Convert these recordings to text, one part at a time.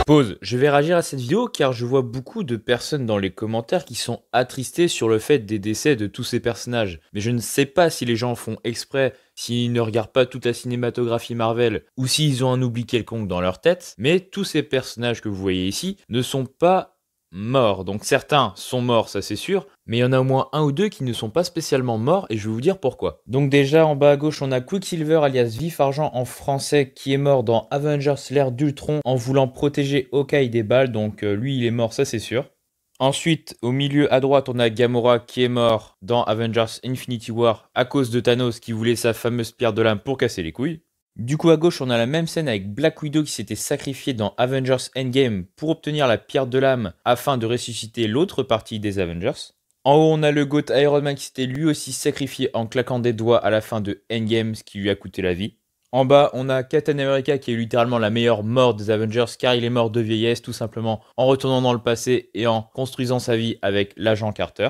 Pause. Je vais réagir à cette vidéo car je vois beaucoup de personnes dans les commentaires qui sont attristées sur le fait des décès de tous ces personnages. Mais je ne sais pas si les gens font exprès, s'ils ne regardent pas toute la cinématographie Marvel ou s'ils ont un oubli quelconque dans leur tête. Mais tous ces personnages que vous voyez ici ne sont pas morts. Donc certains sont morts, ça c'est sûr, mais il y en a au moins un ou deux qui ne sont pas spécialement morts et je vais vous dire pourquoi. Donc déjà en bas à gauche on a Quicksilver alias Vif Argent en français qui est mort dans Avengers l'ère d'Ultron en voulant protéger Hawkeye des balles, donc lui il est mort, ça c'est sûr. Ensuite, au milieu à droite, on a Gamora qui est mort dans Avengers Infinity War à cause de Thanos qui voulait sa fameuse pierre de l'âme pour casser les couilles. Du coup, à gauche, on a la même scène avec Black Widow qui s'était sacrifié dans Avengers Endgame pour obtenir la pierre de l'âme afin de ressusciter l'autre partie des Avengers. En haut, on a le GOAT Iron Man qui s'était lui aussi sacrifié en claquant des doigts à la fin de Endgame, ce qui lui a coûté la vie. En bas, on a Captain America qui est littéralement la meilleure mort des Avengers car il est mort de vieillesse tout simplement en retournant dans le passé et en construisant sa vie avec l'agent Carter.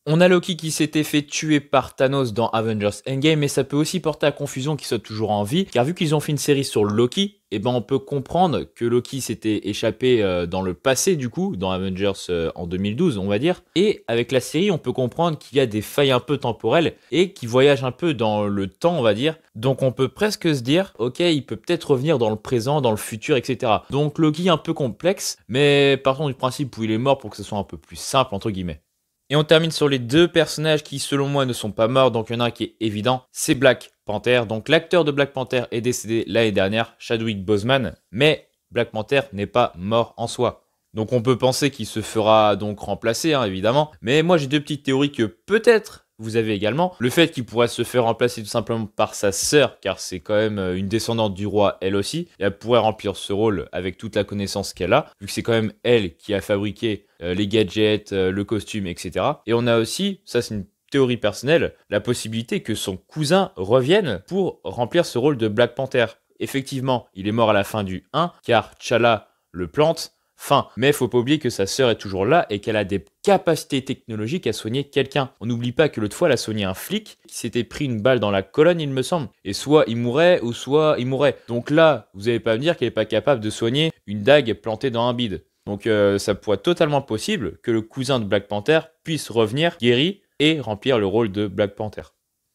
On a Loki qui s'était fait tuer par Thanos dans Avengers Endgame, mais ça peut aussi porter à confusion qu'il soit toujours en vie, car vu qu'ils ont fait une série sur Loki, on peut comprendre que Loki s'était échappé dans le passé du coup, dans Avengers en 2012 on va dire, et avec la série on peut comprendre qu'il y a des failles un peu temporelles et qu'il voyage un peu dans le temps on va dire, donc on peut presque se dire, ok il peut peut-être revenir dans le présent, dans le futur, etc. Donc Loki un peu complexe, mais partons du principe où il est mort pour que ce soit un peu plus simple entre guillemets. Et on termine sur les deux personnages qui, selon moi, ne sont pas morts. Donc, il y en a un qui est évident, c'est Black Panther. Donc, l'acteur de Black Panther est décédé l'année dernière, Chadwick Boseman. Mais Black Panther n'est pas mort en soi. Donc, on peut penser qu'il se fera donc remplacer, évidemment. Mais moi, j'ai deux petites théories que peut-être vous avez également. Le fait qu'il pourrait se faire remplacer tout simplement par sa sœur, car c'est quand même une descendante du roi, elle aussi. Et elle pourrait remplir ce rôle avec toute la connaissance qu'elle a, vu que c'est quand même elle qui a fabriqué les gadgets, le costume, etc. Et on a aussi, ça c'est une théorie personnelle, la possibilité que son cousin revienne pour remplir ce rôle de Black Panther. Effectivement, il est mort à la fin du 1, car T'Challa le plante. Fin. Mais faut pas oublier que sa sœur est toujours là et qu'elle a des capacités technologiques à soigner quelqu'un. On n'oublie pas que l'autre fois, elle a soigné un flic qui s'était pris une balle dans la colonne, il me semble. Et soit il mourait, ou soit il mourait. Donc là, vous n'allez pas me dire qu'elle n'est pas capable de soigner une dague plantée dans un bide. Donc ça pourrait être totalement possible que le cousin de Black Panther puisse revenir guéri et remplir le rôle de Black Panther.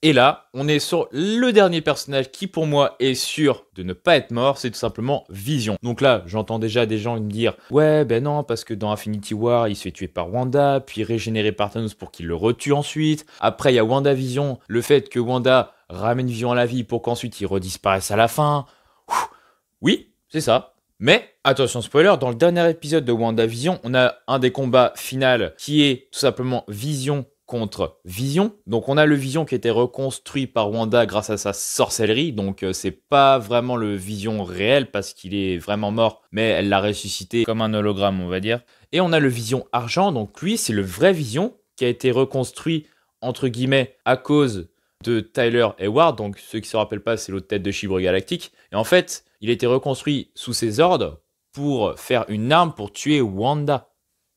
Et là, on est sur le dernier personnage qui pour moi est sûr de ne pas être mort, c'est tout simplement Vision. Donc là, j'entends déjà des gens me dire « Ouais, ben non, parce que dans Infinity War, il se fait tuer par Wanda, puis régénéré par Thanos pour qu'il le retue ensuite. Après, il y a WandaVision, le fait que Wanda ramène Vision à la vie pour qu'ensuite il redisparaisse à la fin. » Oui, c'est ça. Mais, attention spoiler, dans le dernier épisode de WandaVision, on a un des combats finaux qui est tout simplement Vision contre Vision. Donc on a le Vision qui a été reconstruit par Wanda grâce à sa sorcellerie. Donc c'est pas vraiment le Vision réel parce qu'il est vraiment mort, mais elle l'a ressuscité comme un hologramme on va dire. Et on a le Vision Argent, donc lui c'est le vrai Vision qui a été reconstruit entre guillemets à cause de Tyler Hayward. Donc ceux qui se rappellent pas, c'est l'autre tête de Chibre Galactique. Et en fait, il a été reconstruit sous ses ordres pour faire une arme pour tuer Wanda.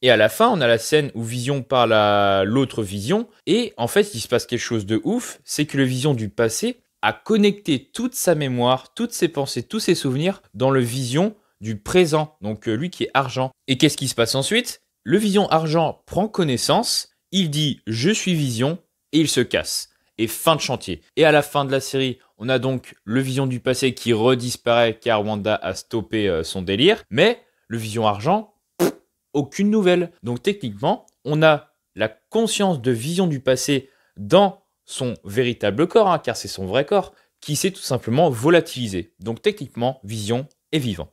Et à la fin, on a la scène où Vision parle à l'autre Vision. Et en fait, il se passe quelque chose de ouf. C'est que le Vision du passé a connecté toute sa mémoire, toutes ses pensées, tous ses souvenirs dans le Vision du présent. Donc lui qui est Argent. Et qu'est-ce qui se passe ensuite? Le Vision Argent prend connaissance. Il dit « Je suis Vision » et il se casse. Et fin de chantier. Et à la fin de la série, on a donc le Vision du passé qui redisparaît car Wanda a stoppé son délire. Mais le Vision Argent, aucune nouvelle. Donc techniquement, on a la conscience de Vision du passé dans son véritable corps, car c'est son vrai corps, qui s'est tout simplement volatilisé. Donc techniquement, Vision est vivant.